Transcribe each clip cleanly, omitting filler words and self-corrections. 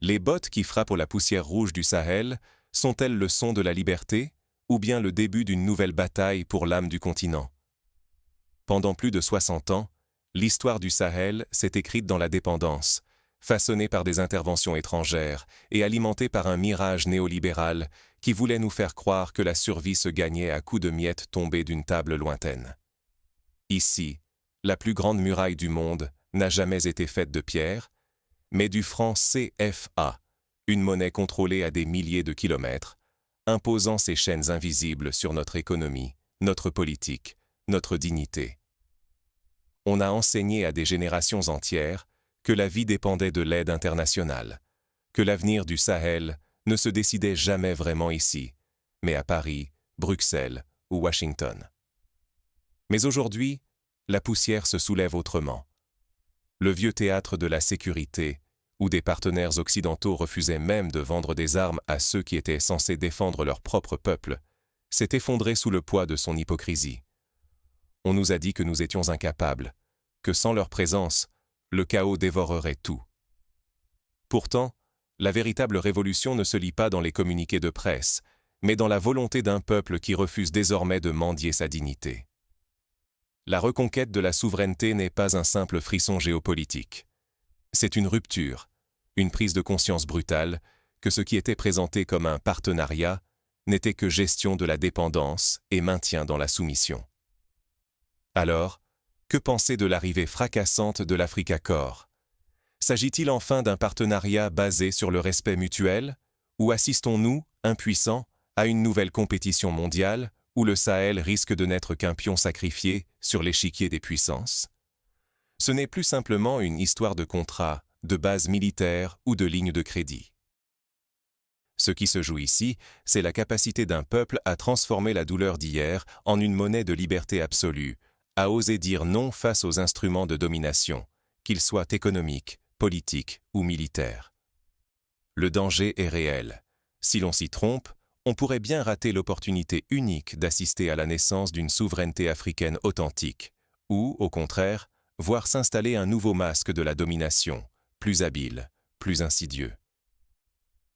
Les bottes qui frappent la poussière rouge du Sahel sont-elles le son de la liberté ou bien le début d'une nouvelle bataille pour l'âme du continent? Pendant plus de 60 ans, l'histoire du Sahel s'est écrite dans la dépendance, façonnée par des interventions étrangères et alimentée par un mirage néolibéral qui voulait nous faire croire que la survie se gagnait à coups de miettes tombées d'une table lointaine. Ici, la plus grande muraille du monde n'a jamais été faite de pierre, mais du franc CFA, une monnaie contrôlée à des milliers de kilomètres, imposant ses chaînes invisibles sur notre économie, notre politique, notre dignité. On a enseigné à des générations entières que la vie dépendait de l'aide internationale, que l'avenir du Sahel ne se décidait jamais vraiment ici, mais à Paris, Bruxelles ou Washington. Mais aujourd'hui, la poussière se soulève autrement. Le vieux théâtre de la sécurité, où des partenaires occidentaux refusaient même de vendre des armes à ceux qui étaient censés défendre leur propre peuple, s'est effondré sous le poids de son hypocrisie. On nous a dit que nous étions incapables, que sans leur présence, le chaos dévorerait tout. Pourtant, la véritable révolution ne se lit pas dans les communiqués de presse, mais dans la volonté d'un peuple qui refuse désormais de mendier sa dignité. La reconquête de la souveraineté n'est pas un simple frisson géopolitique. C'est une rupture, une prise de conscience brutale que ce qui était présenté comme un partenariat n'était que gestion de la dépendance et maintien dans la soumission. Alors, que penser de l'arrivée fracassante de l'Africa Corps? S'agit-il enfin d'un partenariat basé sur le respect mutuel, ou assistons-nous, impuissants, à une nouvelle compétition mondiale où le Sahel risque de n'être qu'un pion sacrifié sur l'échiquier des puissances? Ce n'est plus simplement une histoire de contrat, de base militaire ou de ligne de crédit. Ce qui se joue ici, c'est la capacité d'un peuple à transformer la douleur d'hier en une monnaie de liberté absolue, à oser dire non face aux instruments de domination, qu'ils soient économiques, politiques ou militaires. Le danger est réel. Si l'on s'y trompe, on pourrait bien rater l'opportunité unique d'assister à la naissance d'une souveraineté africaine authentique, ou, au contraire, voir s'installer un nouveau masque de la domination, plus habile, plus insidieux.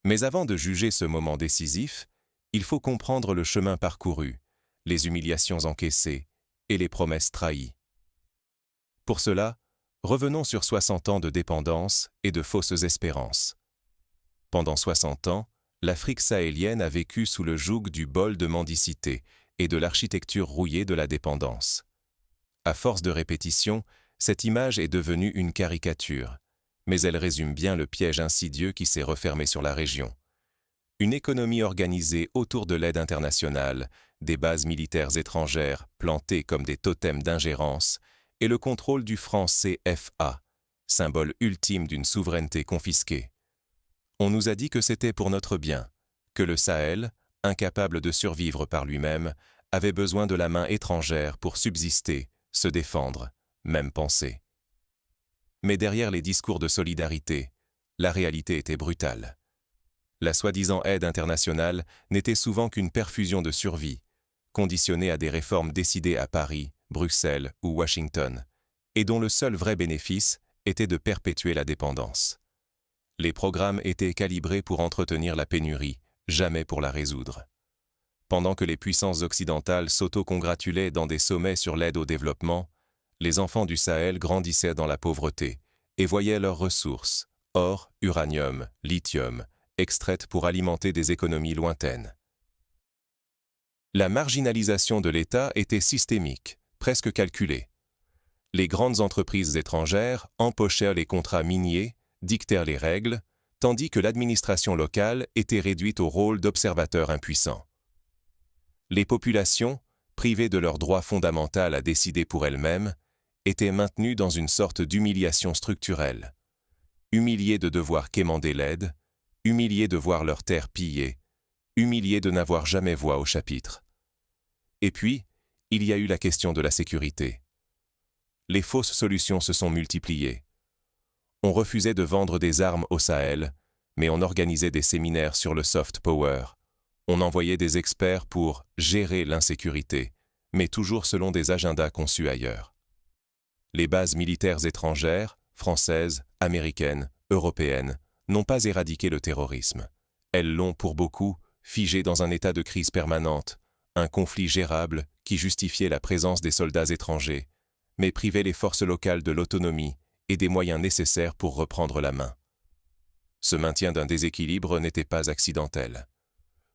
Mais avant de juger ce moment décisif, il faut comprendre le chemin parcouru, les humiliations encaissées et les promesses trahies. Pour cela, revenons sur 60 ans de dépendance et de fausses espérances. Pendant 60 ans, l'Afrique sahélienne a vécu sous le joug du bol de mendicité et de l'architecture rouillée de la dépendance. À force de répétition, cette image est devenue une caricature, mais elle résume bien le piège insidieux qui s'est refermé sur la région. Une économie organisée autour de l'aide internationale, des bases militaires étrangères plantées comme des totems d'ingérence, et le contrôle du franc CFA, symbole ultime d'une souveraineté confisquée. On nous a dit que c'était pour notre bien, que le Sahel, incapable de survivre par lui-même, avait besoin de la main étrangère pour subsister, se défendre, même penser. Mais derrière les discours de solidarité, la réalité était brutale. La soi-disant aide internationale n'était souvent qu'une perfusion de survie, conditionnée à des réformes décidées à Paris, Bruxelles ou Washington, et dont le seul vrai bénéfice était de perpétuer la dépendance. Les programmes étaient calibrés pour entretenir la pénurie, jamais pour la résoudre. Pendant que les puissances occidentales s'auto-congratulaient dans des sommets sur l'aide au développement, les enfants du Sahel grandissaient dans la pauvreté et voyaient leurs ressources, or, uranium, lithium, extraites pour alimenter des économies lointaines. La marginalisation de l'État était systémique, presque calculée. Les grandes entreprises étrangères empochèrent les contrats miniers, dictèrent les règles, tandis que l'administration locale était réduite au rôle d'observateur impuissant. Les populations, privées de leur droit fondamental à décider pour elles-mêmes, étaient maintenues dans une sorte d'humiliation structurelle. Humiliées de devoir quémander l'aide, humiliées de voir leurs terres pillées, humiliées de n'avoir jamais voix au chapitre. Et puis, il y a eu la question de la sécurité. Les fausses solutions se sont multipliées. On refusait de vendre des armes au Sahel, mais on organisait des séminaires sur le soft power. On envoyait des experts pour gérer l'insécurité, mais toujours selon des agendas conçus ailleurs. Les bases militaires étrangères, françaises, américaines, européennes, n'ont pas éradiqué le terrorisme. Elles l'ont, pour beaucoup, figé dans un état de crise permanente, un conflit gérable qui justifiait la présence des soldats étrangers, mais privait les forces locales de l'autonomie et des moyens nécessaires pour reprendre la main. Ce maintien d'un déséquilibre n'était pas accidentel.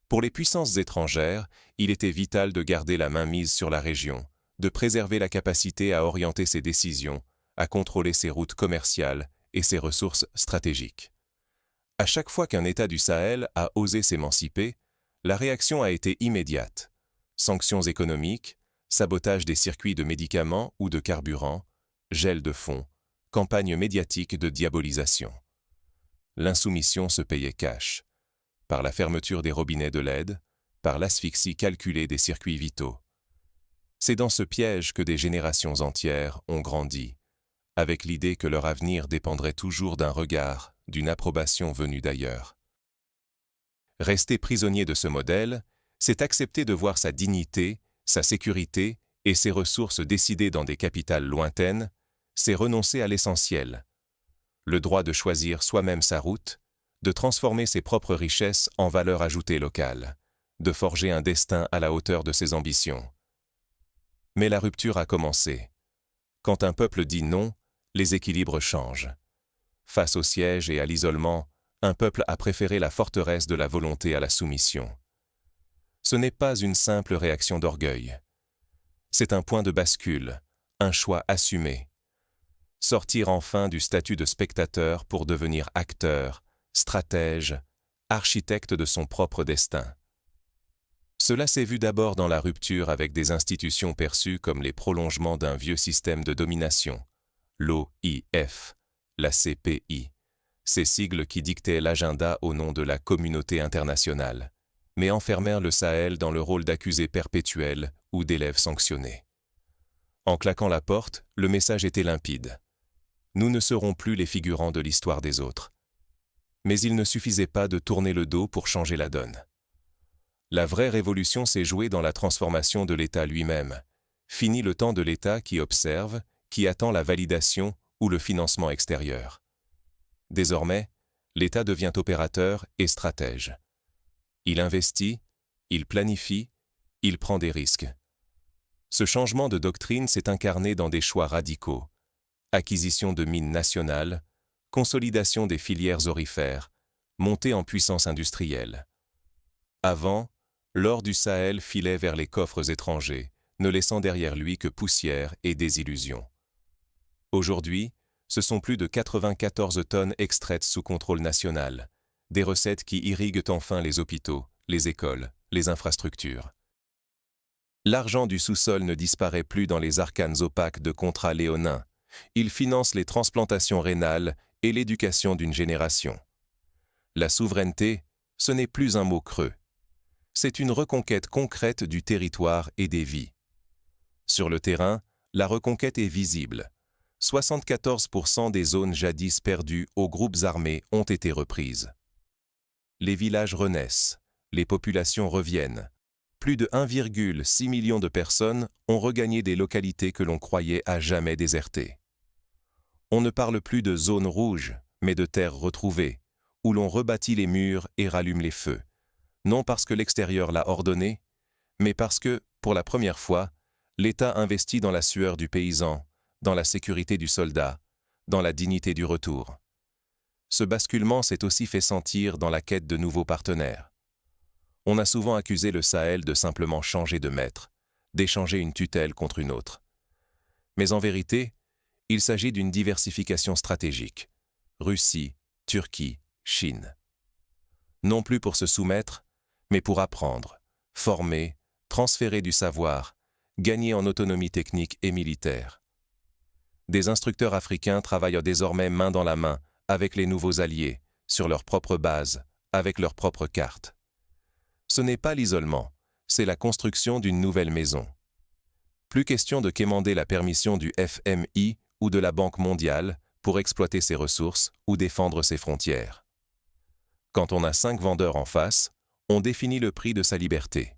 Pour les puissances étrangères, il était vital de garder la main mise sur la région, de préserver la capacité à orienter ses décisions, à contrôler ses routes commerciales et ses ressources stratégiques. À chaque fois qu'un État du Sahel a osé s'émanciper, la réaction a été immédiate. Sanctions économiques, sabotage des circuits de médicaments ou de carburant, gel de fonds, campagne médiatique de diabolisation. L'insoumission se payait cash, par la fermeture des robinets de l'aide, par l'asphyxie calculée des circuits vitaux. C'est dans ce piège que des générations entières ont grandi, avec l'idée que leur avenir dépendrait toujours d'un regard, d'une approbation venue d'ailleurs. Rester prisonnier de ce modèle, c'est accepter de voir sa dignité, sa sécurité et ses ressources décidées dans des capitales lointaines, c'est renoncer à l'essentiel. Le droit de choisir soi-même sa route, de transformer ses propres richesses en valeur ajoutée locale, de forger un destin à la hauteur de ses ambitions. Mais la rupture a commencé. Quand un peuple dit non, les équilibres changent. Face au siège et à l'isolement, un peuple a préféré la forteresse de la volonté à la soumission. Ce n'est pas une simple réaction d'orgueil. C'est un point de bascule, un choix assumé. Sortir enfin du statut de spectateur pour devenir acteur, stratège, architecte de son propre destin. Cela s'est vu d'abord dans la rupture avec des institutions perçues comme les prolongements d'un vieux système de domination, l'OIF, la CPI, ces sigles qui dictaient l'agenda au nom de la communauté internationale, mais enfermèrent le Sahel dans le rôle d'accusé perpétuel ou d'élève sanctionné. En claquant la porte, le message était limpide. Nous ne serons plus les figurants de l'histoire des autres. Mais il ne suffisait pas de tourner le dos pour changer la donne. La vraie révolution s'est jouée dans la transformation de l'État lui-même. Fini le temps de l'État qui observe, qui attend la validation ou le financement extérieur. Désormais, l'État devient opérateur et stratège. Il investit, il planifie, il prend des risques. Ce changement de doctrine s'est incarné dans des choix radicaux. Acquisition de mines nationales, consolidation des filières aurifères, montée en puissance industrielle. Avant, l'or du Sahel filait vers les coffres étrangers, ne laissant derrière lui que poussière et désillusion. Aujourd'hui, ce sont plus de 94 tonnes extraites sous contrôle national, des recettes qui irriguent enfin les hôpitaux, les écoles, les infrastructures. L'argent du sous-sol ne disparaît plus dans les arcanes opaques de contrats léonins. Il finance les transplantations rénales et l'éducation d'une génération. La souveraineté, ce n'est plus un mot creux. C'est une reconquête concrète du territoire et des vies. Sur le terrain, la reconquête est visible. 74% des zones jadis perdues aux groupes armés ont été reprises. Les villages renaissent, les populations reviennent. Plus de 1,6 million de personnes ont regagné des localités que l'on croyait à jamais désertées. On ne parle plus de zones rouges, mais de terres retrouvées, où l'on rebâtit les murs et rallume les feux. Non parce que l'extérieur l'a ordonné, mais parce que, pour la première fois, l'État investit dans la sueur du paysan, dans la sécurité du soldat, dans la dignité du retour. Ce basculement s'est aussi fait sentir dans la quête de nouveaux partenaires. On a souvent accusé le Sahel de simplement changer de maître, d'échanger une tutelle contre une autre. Mais en vérité, il s'agit d'une diversification stratégique. Russie, Turquie, Chine. Non plus pour se soumettre, mais pour apprendre, former, transférer du savoir, gagner en autonomie technique et militaire. Des instructeurs africains travaillent désormais main dans la main avec les nouveaux alliés, sur leur propre base, avec leurs propres cartes. Ce n'est pas l'isolement, c'est la construction d'une nouvelle maison. Plus question de quémander la permission du FMI ou de la Banque mondiale pour exploiter ses ressources ou défendre ses frontières. Quand on a 5 vendeurs en face, on définit le prix de sa liberté.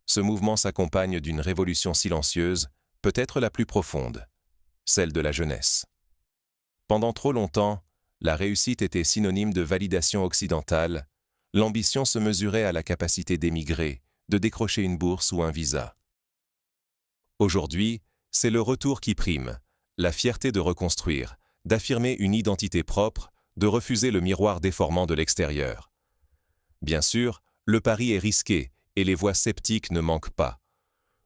Ce mouvement s'accompagne d'une révolution silencieuse, peut-être la plus profonde, celle de la jeunesse. Pendant trop longtemps, La réussite était synonyme de validation occidentale. L'ambition se mesurait à la capacité d'émigrer, de décrocher une bourse ou un visa. Aujourd'hui, c'est le retour qui prime, la fierté de reconstruire, d'affirmer une identité propre, de refuser le miroir déformant de l'extérieur. Bien sûr, le pari est risqué et les voix sceptiques ne manquent pas.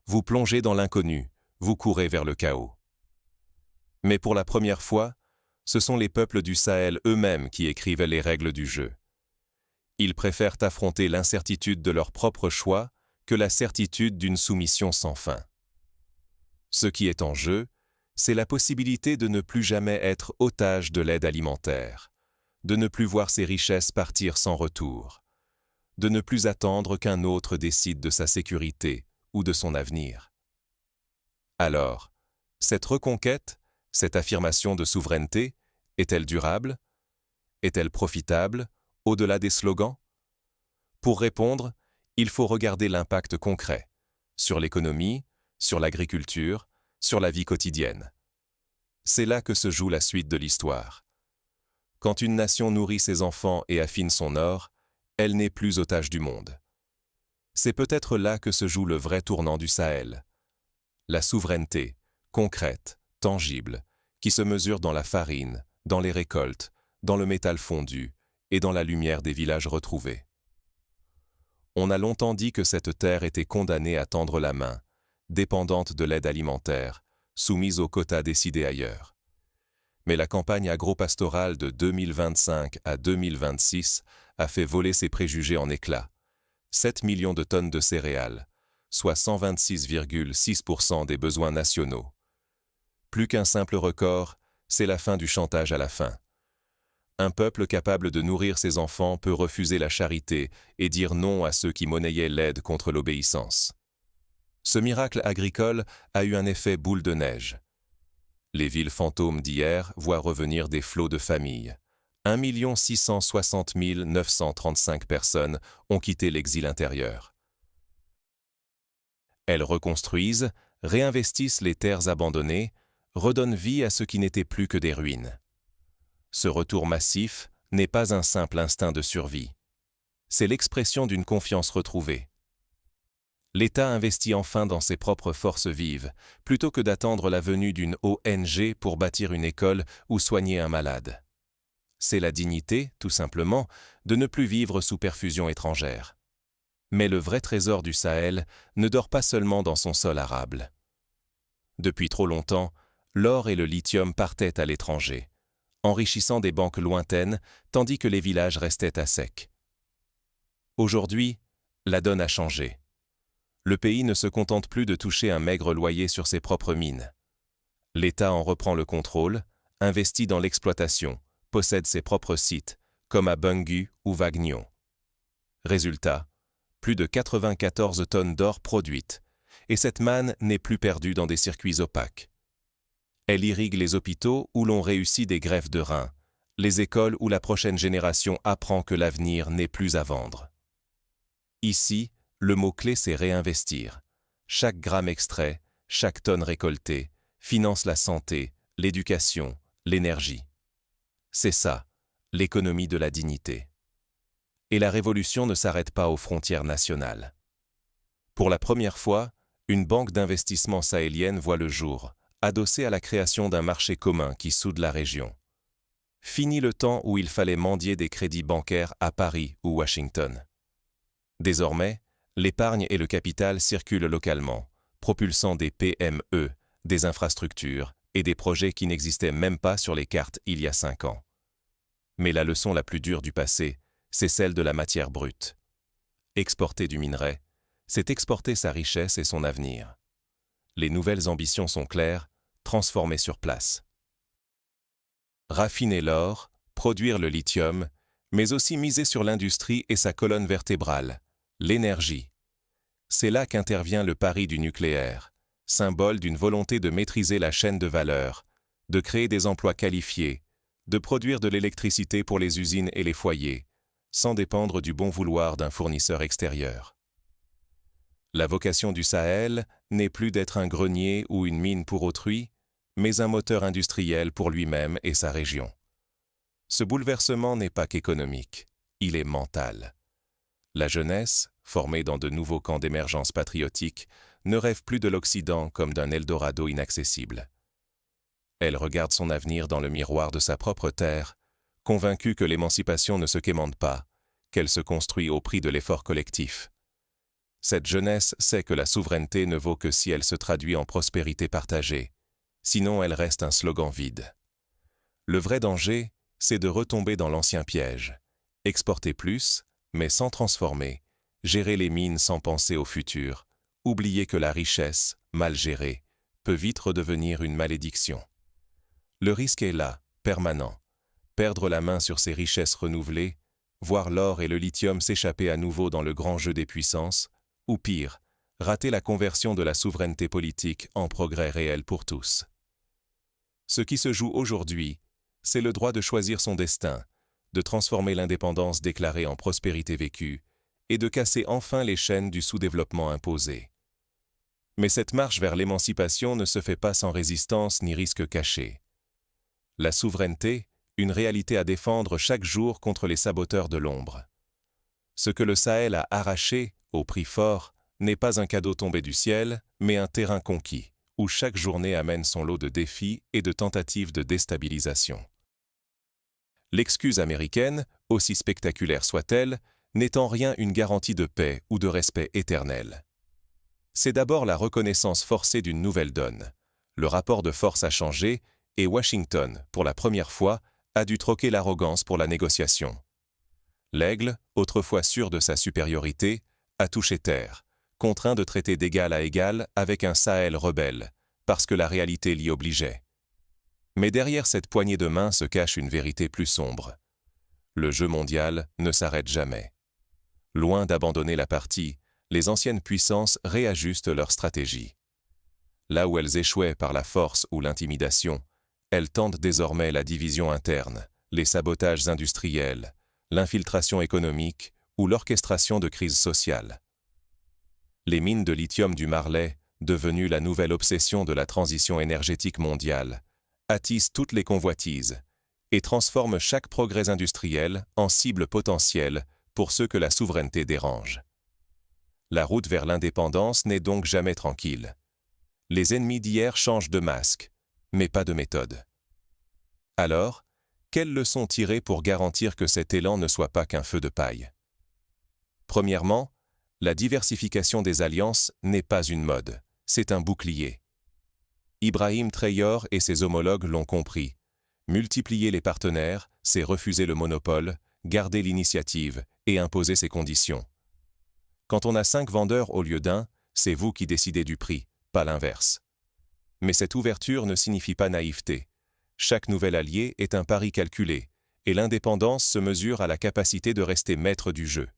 Vous plongez dans l'inconnu, vous courez vers le chaos. Mais pour la première fois, ce sont les peuples du Sahel eux-mêmes qui écrivent les règles du jeu. Ils préfèrent affronter l'incertitude de leur propre choix que la certitude d'une soumission sans fin. Ce qui est en jeu, c'est la possibilité de ne plus jamais être otage de l'aide alimentaire, de ne plus voir ses richesses partir sans retour, de ne plus attendre qu'un autre décide de sa sécurité ou de son avenir. Alors, cette reconquête, cette affirmation de souveraineté, est-elle durable? Est-elle profitable, au-delà des slogans? Pour répondre, il faut regarder l'impact concret, sur l'économie, sur l'agriculture, sur la vie quotidienne. C'est là que se joue la suite de l'histoire. Quand une nation nourrit ses enfants et affine son or, elle n'est plus otage du monde. C'est peut-être là que se joue le vrai tournant du Sahel. La souveraineté, concrète, tangible, qui se mesure dans la farine, dans les récoltes, dans le métal fondu et dans la lumière des villages retrouvés. On a longtemps dit que cette terre était condamnée à tendre la main, dépendante de l'aide alimentaire, soumise aux quotas décidés ailleurs. Mais la campagne agro-pastorale de 2025 à 2026 a fait voler ces préjugés en éclats. 7 millions de tonnes de céréales, soit 126,6% des besoins nationaux. Plus qu'un simple record, c'est la fin du chantage à la faim. Un peuple capable de nourrir ses enfants peut refuser la charité et dire non à ceux qui monnayaient l'aide contre l'obéissance. Ce miracle agricole a eu un effet boule de neige. Les villes fantômes d'hier voient revenir des flots de familles. 1 660 935 personnes ont quitté l'exil intérieur. Elles reconstruisent, réinvestissent les terres abandonnées, redonnent vie à ce qui n'était plus que des ruines. Ce retour massif n'est pas un simple instinct de survie. C'est l'expression d'une confiance retrouvée. L'État investit enfin dans ses propres forces vives, plutôt que d'attendre la venue d'une ONG pour bâtir une école ou soigner un malade. C'est la dignité, tout simplement, de ne plus vivre sous perfusion étrangère. Mais le vrai trésor du Sahel ne dort pas seulement dans son sol arable. Depuis trop longtemps, l'or et le lithium partaient à l'étranger, enrichissant des banques lointaines, tandis que les villages restaient à sec. Aujourd'hui, la donne a changé. Le pays ne se contente plus de toucher un maigre loyer sur ses propres mines. L'État en reprend le contrôle, investit dans l'exploitation, possède ses propres sites, comme à Bungu ou Wagnion. Résultat, plus de 94 tonnes d'or produites, et cette manne n'est plus perdue dans des circuits opaques. Elle irrigue les hôpitaux où l'on réussit des greffes de reins, les écoles où la prochaine génération apprend que l'avenir n'est plus à vendre. Ici, le mot-clé c'est réinvestir. Chaque gramme extrait, chaque tonne récoltée, finance la santé, l'éducation, l'énergie. C'est ça, l'économie de la dignité. Et la révolution ne s'arrête pas aux frontières nationales. Pour la première fois, une banque d'investissement sahélienne voit le jour, adossée à la création d'un marché commun qui soude la région. Fini le temps où il fallait mendier des crédits bancaires à Paris ou Washington. Désormais, l'épargne et le capital circulent localement, propulsant des PME, des infrastructures et des projets qui n'existaient même pas sur les cartes il y a 5 ans. Mais la leçon la plus dure du passé, c'est celle de la matière brute. Exporter du minerai, c'est exporter sa richesse et son avenir. Les nouvelles ambitions sont claires, transformer sur place. Raffiner l'or, produire le lithium, mais aussi miser sur l'industrie et sa colonne vertébrale, l'énergie. C'est là qu'intervient le pari du nucléaire, symbole d'une volonté de maîtriser la chaîne de valeur, de créer des emplois qualifiés, de produire de l'électricité pour les usines et les foyers, sans dépendre du bon vouloir d'un fournisseur extérieur. La vocation du Sahel n'est plus d'être un grenier ou une mine pour autrui, mais un moteur industriel pour lui-même et sa région. Ce bouleversement n'est pas qu'économique, il est mental. La jeunesse, formée dans de nouveaux camps d'émergence patriotique, ne rêve plus de l'Occident comme d'un Eldorado inaccessible. Elle regarde son avenir dans le miroir de sa propre terre, convaincue que l'émancipation ne se quémande pas, qu'elle se construit au prix de l'effort collectif. Cette jeunesse sait que la souveraineté ne vaut que si elle se traduit en prospérité partagée, sinon elle reste un slogan vide. Le vrai danger, c'est de retomber dans l'ancien piège, exporter plus, mais sans transformer, gérer les mines sans penser au futur, oublier que la richesse, mal gérée, peut vite redevenir une malédiction. Le risque est là, permanent. Perdre la main sur ces richesses renouvelées, voir l'or et le lithium s'échapper à nouveau dans le grand jeu des puissances, ou pire, rater la conversion de la souveraineté politique en progrès réel pour tous. Ce qui se joue aujourd'hui, c'est le droit de choisir son destin, de transformer l'indépendance déclarée en prospérité vécue et de casser enfin les chaînes du sous-développement imposé. Mais cette marche vers l'émancipation ne se fait pas sans résistance ni risque caché. La souveraineté, une réalité à défendre chaque jour contre les saboteurs de l'ombre. Ce que le Sahel a arraché, au prix fort, n'est pas un cadeau tombé du ciel, mais un terrain conquis, où chaque journée amène son lot de défis et de tentatives de déstabilisation. L'excuse américaine, aussi spectaculaire soit-elle, n'est en rien une garantie de paix ou de respect éternel. C'est d'abord la reconnaissance forcée d'une nouvelle donne. Le rapport de force a changé et Washington, pour la première fois, a dû troquer l'arrogance pour la négociation. L'aigle, autrefois sûr de sa supériorité, a touché terre, contraint de traiter d'égal à égal avec un Sahel rebelle, parce que la réalité l'y obligeait. Mais derrière cette poignée de main se cache une vérité plus sombre. Le jeu mondial ne s'arrête jamais. Loin d'abandonner la partie, les anciennes puissances réajustent leur stratégie. Là où elles échouaient par la force ou l'intimidation, elles tentent désormais la division interne, les sabotages industriels, l'infiltration économique ou l'orchestration de crises sociales. Les mines de lithium du Marley, devenues la nouvelle obsession de la transition énergétique mondiale, attisent toutes les convoitises et transforment chaque progrès industriel en cible potentielle pour ceux que la souveraineté dérange. La route vers l'indépendance n'est donc jamais tranquille. Les ennemis d'hier changent de masque, mais pas de méthode. Alors, quelles leçons tirer pour garantir que cet élan ne soit pas qu'un feu de paille? Premièrement, la diversification des alliances n'est pas une mode, c'est un bouclier. Ibrahim Traore et ses homologues l'ont compris. Multiplier les partenaires, c'est refuser le monopole, garder l'initiative et imposer ses conditions. Quand on a 5 vendeurs au lieu d'un, c'est vous qui décidez du prix, pas l'inverse. Mais cette ouverture ne signifie pas naïveté. Chaque nouvel allié est un pari calculé, et l'indépendance se mesure à la capacité de rester maître du jeu.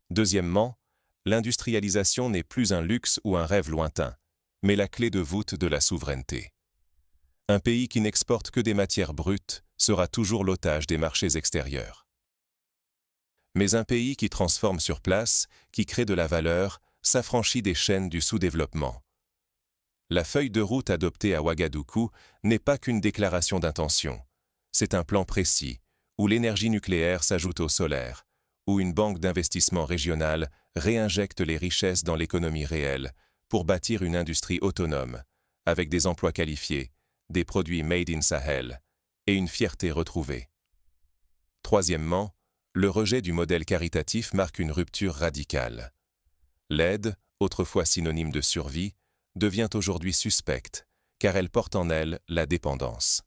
Deuxièmement, l'industrialisation n'est plus un luxe ou un rêve lointain, mais la clé de voûte de la souveraineté. Un pays qui n'exporte que des matières brutes sera toujours l'otage des marchés extérieurs. Mais un pays qui transforme sur place, qui crée de la valeur, s'affranchit des chaînes du sous-développement. La feuille de route adoptée à Ouagadougou n'est pas qu'une déclaration d'intention. C'est un plan précis, où l'énergie nucléaire s'ajoute au solaire, où une banque d'investissement régionale réinjecte les richesses dans l'économie réelle pour bâtir une industrie autonome, avec des emplois qualifiés, des produits made in Sahel et une fierté retrouvée. Troisièmement, le rejet du modèle caritatif marque une rupture radicale. L'aide, autrefois synonyme de survie, devient aujourd'hui suspecte, car elle porte en elle la dépendance.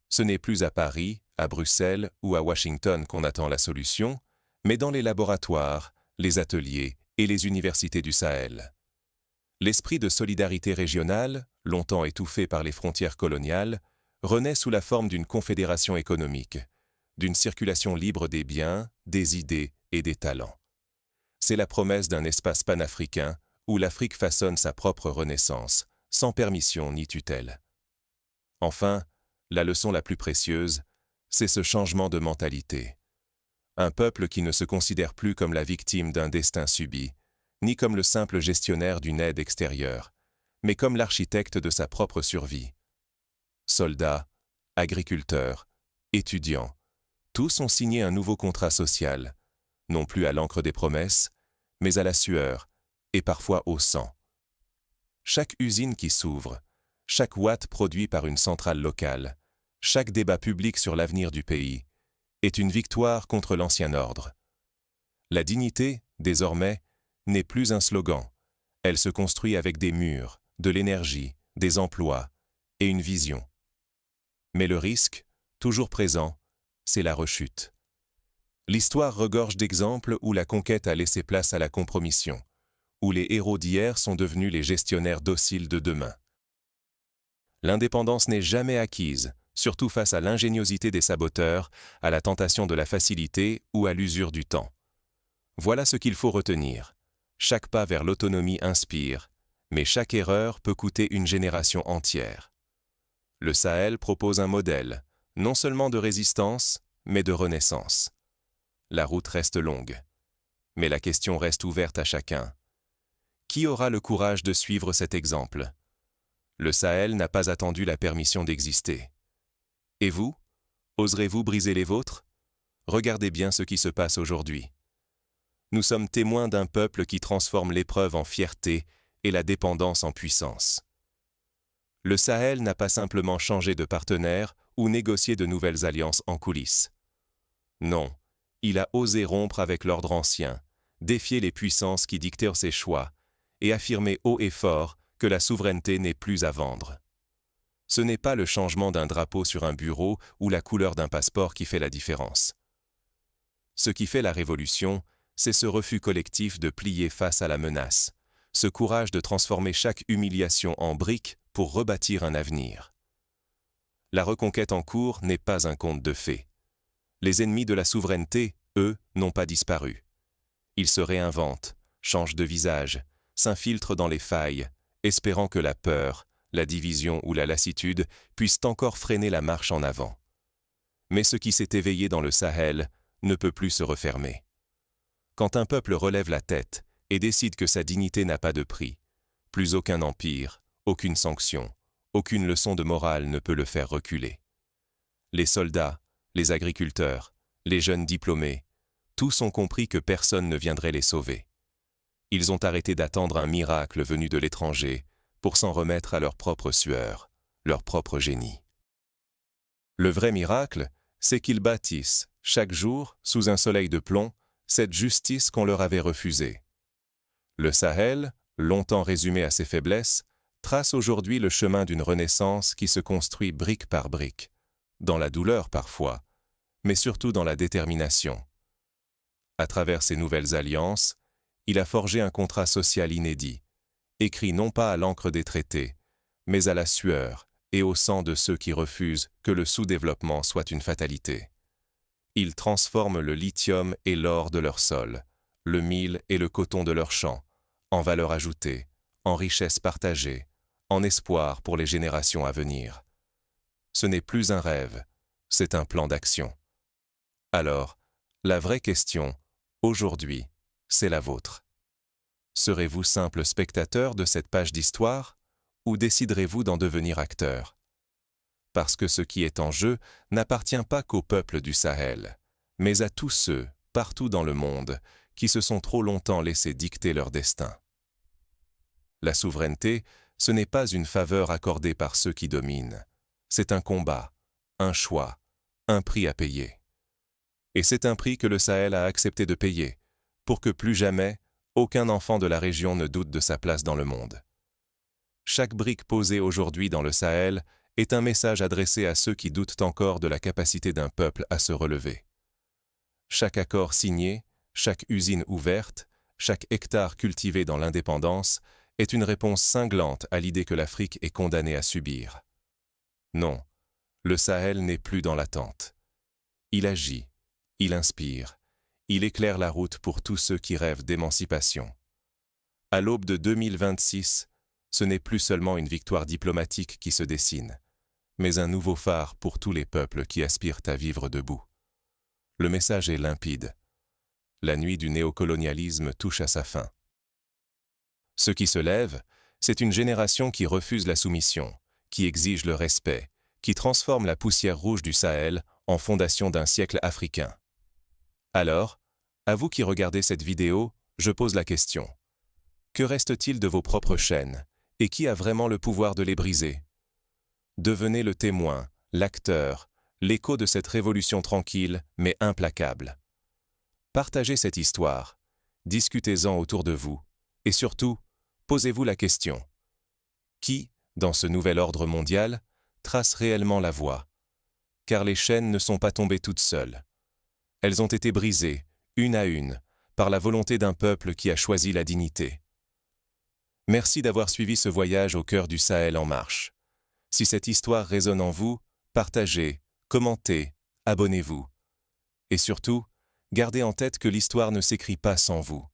Ce n'est plus à Paris, à Bruxelles ou à Washington qu'on attend la solution, mais dans les laboratoires, les ateliers et les universités du Sahel. L'esprit de solidarité régionale, longtemps étouffé par les frontières coloniales, renaît sous la forme d'une confédération économique, d'une circulation libre des biens, des idées et des talents. C'est la promesse d'un espace panafricain où l'Afrique façonne sa propre renaissance, sans permission ni tutelle. Enfin, la leçon la plus précieuse, c'est ce changement de mentalité. Un peuple qui ne se considère plus comme la victime d'un destin subi, ni comme le simple gestionnaire d'une aide extérieure, mais comme l'architecte de sa propre survie. Soldats, agriculteurs, étudiants. Tous ont signé un nouveau contrat social, non plus à l'encre des promesses, mais à la sueur, et parfois au sang. Chaque usine qui s'ouvre, chaque watt produit par une centrale locale, chaque débat public sur l'avenir du pays, est une victoire contre l'ancien ordre. La dignité, désormais, n'est plus un slogan. Elle se construit avec des murs, de l'énergie, des emplois et une vision. Mais le risque, toujours présent, c'est la rechute. L'histoire regorge d'exemples où la conquête a laissé place à la compromission, où les héros d'hier sont devenus les gestionnaires dociles de demain. L'indépendance n'est jamais acquise, surtout face à l'ingéniosité des saboteurs, à la tentation de la facilité ou à l'usure du temps. Voilà ce qu'il faut retenir. Chaque pas vers l'autonomie inspire, mais chaque erreur peut coûter une génération entière. Le Sahel propose un modèle, non seulement de résistance, mais de renaissance. La route reste longue, mais la question reste ouverte à chacun. Qui aura le courage de suivre cet exemple? Le Sahel n'a pas attendu la permission d'exister. Et vous? Oserez-vous briser les vôtres? Regardez bien ce qui se passe aujourd'hui. Nous sommes témoins d'un peuple qui transforme l'épreuve en fierté et la dépendance en puissance. Le Sahel n'a pas simplement changé de partenaire ou négocié de nouvelles alliances en coulisses. Non, il a osé rompre avec l'ordre ancien, défier les puissances qui dictèrent ses choix et affirmer haut et fort que la souveraineté n'est plus à vendre. Ce n'est pas le changement d'un drapeau sur un bureau ou la couleur d'un passeport qui fait la différence. Ce qui fait la révolution, c'est ce refus collectif de plier face à la menace, ce courage de transformer chaque humiliation en briques pour rebâtir un avenir. La reconquête en cours n'est pas un conte de fées. Les ennemis de la souveraineté, eux, n'ont pas disparu. Ils se réinventent, changent de visage, s'infiltrent dans les failles, espérant que la peur, la division ou la lassitude puissent encore freiner la marche en avant. Mais ce qui s'est éveillé dans le Sahel ne peut plus se refermer. Quand un peuple relève la tête et décide que sa dignité n'a pas de prix, plus aucun empire, aucune sanction, aucune leçon de morale ne peut le faire reculer. Les soldats, les agriculteurs, les jeunes diplômés, tous ont compris que personne ne viendrait les sauver. Ils ont arrêté d'attendre un miracle venu de l'étranger pour s'en remettre à leur propre sueur, leur propre génie. Le vrai miracle, c'est qu'ils bâtissent, chaque jour, sous un soleil de plomb, cette justice qu'on leur avait refusée. Le Sahel, longtemps résumé à ses faiblesses, trace aujourd'hui le chemin d'une renaissance qui se construit brique par brique, dans la douleur parfois, mais surtout dans la détermination. À travers ces nouvelles alliances, il a forgé un contrat social inédit, écrit non pas à l'encre des traités, mais à la sueur et au sang de ceux qui refusent que le sous-développement soit une fatalité. Il transforme le lithium et l'or de leur sol, le mil et le coton de leurs champs, en valeur ajoutée, en richesse partagée, en espoir pour les générations à venir. Ce n'est plus un rêve, c'est un plan d'action. Alors, la vraie question, aujourd'hui, c'est la vôtre. Serez-vous simple spectateur de cette page d'histoire ou déciderez-vous d'en devenir acteur? Parce que ce qui est en jeu n'appartient pas qu'au peuple du Sahel, mais à tous ceux, partout dans le monde, qui se sont trop longtemps laissés dicter leur destin. La souveraineté, ce n'est pas une faveur accordée par ceux qui dominent. C'est un combat, un choix, un prix à payer. Et c'est un prix que le Sahel a accepté de payer, pour que plus jamais, aucun enfant de la région ne doute de sa place dans le monde. Chaque brique posée aujourd'hui dans le Sahel est un message adressé à ceux qui doutent encore de la capacité d'un peuple à se relever. Chaque accord signé, chaque usine ouverte, chaque hectare cultivé dans l'indépendance est une réponse cinglante à l'idée que l'Afrique est condamnée à subir. Non, le Sahel n'est plus dans l'attente. Il agit, il inspire, il éclaire la route pour tous ceux qui rêvent d'émancipation. À l'aube de 2026, ce n'est plus seulement une victoire diplomatique qui se dessine, mais un nouveau phare pour tous les peuples qui aspirent à vivre debout. Le message est limpide. La nuit du néocolonialisme touche à sa fin. Ceux qui se lèvent, c'est une génération qui refuse la soumission, qui exige le respect, qui transforme la poussière rouge du Sahel en fondation d'un siècle africain. Alors, à vous qui regardez cette vidéo, je pose la question. Que reste-t-il de vos propres chaînes, et qui a vraiment le pouvoir de les briser? Devenez le témoin, l'acteur, l'écho de cette révolution tranquille mais implacable. Partagez cette histoire, discutez-en autour de vous, et surtout, posez-vous la question. Qui, dans ce nouvel ordre mondial, trace réellement la voie? Car les chaînes ne sont pas tombées toutes seules. Elles ont été brisées, une à une, par la volonté d'un peuple qui a choisi la dignité. Merci d'avoir suivi ce voyage au cœur du Sahel en marche. Si cette histoire résonne en vous, partagez, commentez, abonnez-vous. Et surtout, gardez en tête que l'histoire ne s'écrit pas sans vous.